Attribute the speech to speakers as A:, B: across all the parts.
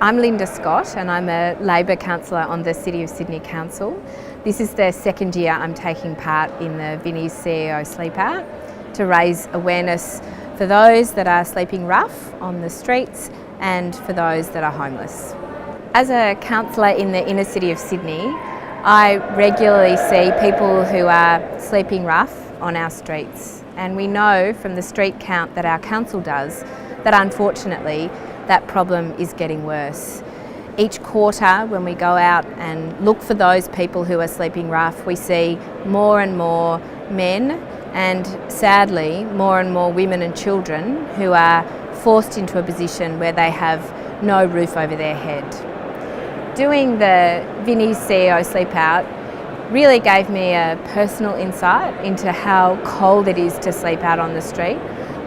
A: I'm Linda Scott and I'm a Labor councillor on the City of Sydney Council. This is the second year I'm taking part in the Vinnies CEO Sleepout to raise awareness for those that are sleeping rough on the streets and for those that are homeless. As a councillor in the inner city of Sydney, I regularly see people who are sleeping rough on our streets, and we know from the street count that our council does that unfortunately that problem is getting worse. Each quarter when we go out and look for those people who are sleeping rough, we see more and more men and sadly more and more women and children who are forced into a position where they have no roof over their head. Doing the Vinnies CEO Sleepout really gave me a personal insight into how cold it is to sleep out on the street,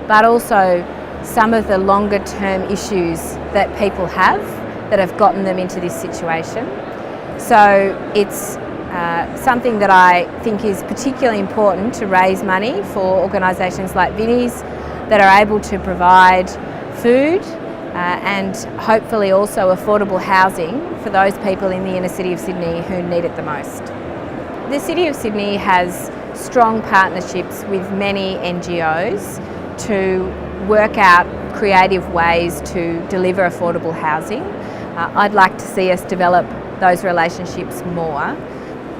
A: but also some of the longer term issues that people have that have gotten them into this situation. So it's something that I think is particularly important to raise money for organisations like Vinnies that are able to provide food and hopefully also affordable housing for those people in the inner city of Sydney who need it the most. The City of Sydney has strong partnerships with many NGOs to work out creative ways to deliver affordable housing. I'd like to see us develop those relationships more.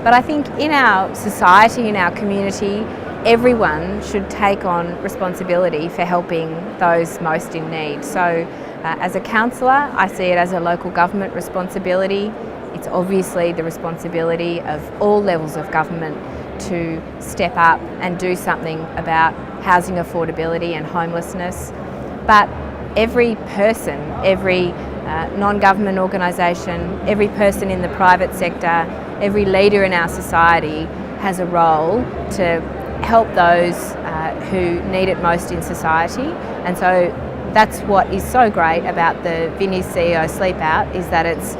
A: But I think in our society, in our community, everyone should take on responsibility for helping those most in need. So as a councillor, I see it as a local government responsibility. It's obviously the responsibility of all levels of government to step up and do something about housing affordability and homelessness. But every person, every non-government organisation, every person in the private sector, every leader in our society has a role to help those who need it most in society. And so that's what is so great about the Vinnies CEO Sleepout, is that it's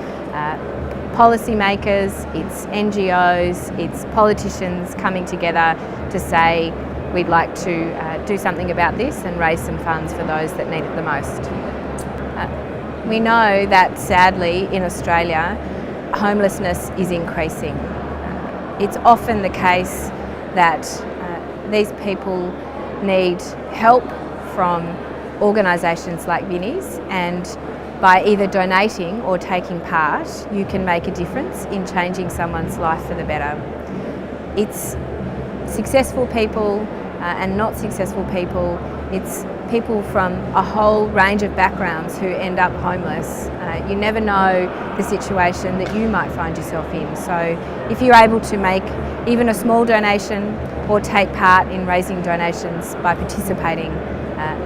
A: policymakers, it's NGOs, it's politicians coming together to say we'd like to do something about this and raise some funds for those that need it the most. We know that sadly in Australia homelessness is increasing. It's often the case that these people need help from organisations like Vinnies, and by either donating or taking part, you can make a difference in changing someone's life for the better. It's successful people and not successful people. It's people from a whole range of backgrounds who end up homeless. You never know the situation that you might find yourself in. So if you're able to make even a small donation or take part in raising donations by participating,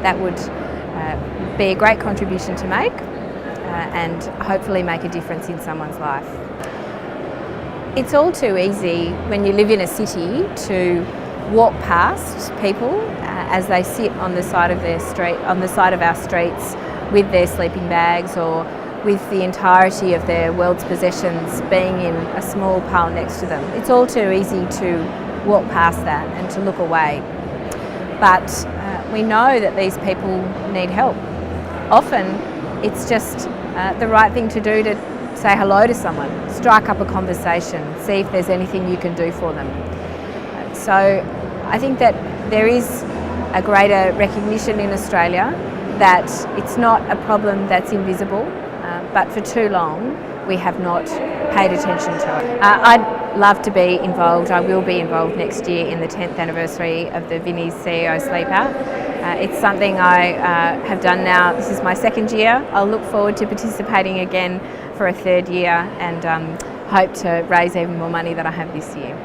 A: that would be a great contribution to make and hopefully make a difference in someone's life. It's all too easy when you live in a city to walk past people as they sit on the side of their street, on the side of our streets, with their sleeping bags or with the entirety of their world's possessions being in a small pile next to them. It's all too easy to walk past that and to look away. But we know that these people need help. Often it's just the right thing to do to say hello to someone, strike up a conversation, see if there's anything you can do for them. So I think that there is a greater recognition in Australia that it's not a problem that's invisible, but for too long we have not paid attention to it. I'd love to be involved. I will be involved next year in the 10th anniversary of the Vinnies CEO Sleepout. It's something I have done now. This is my second year. I'll look forward to participating again for a third year and hope to raise even more money than I have this year.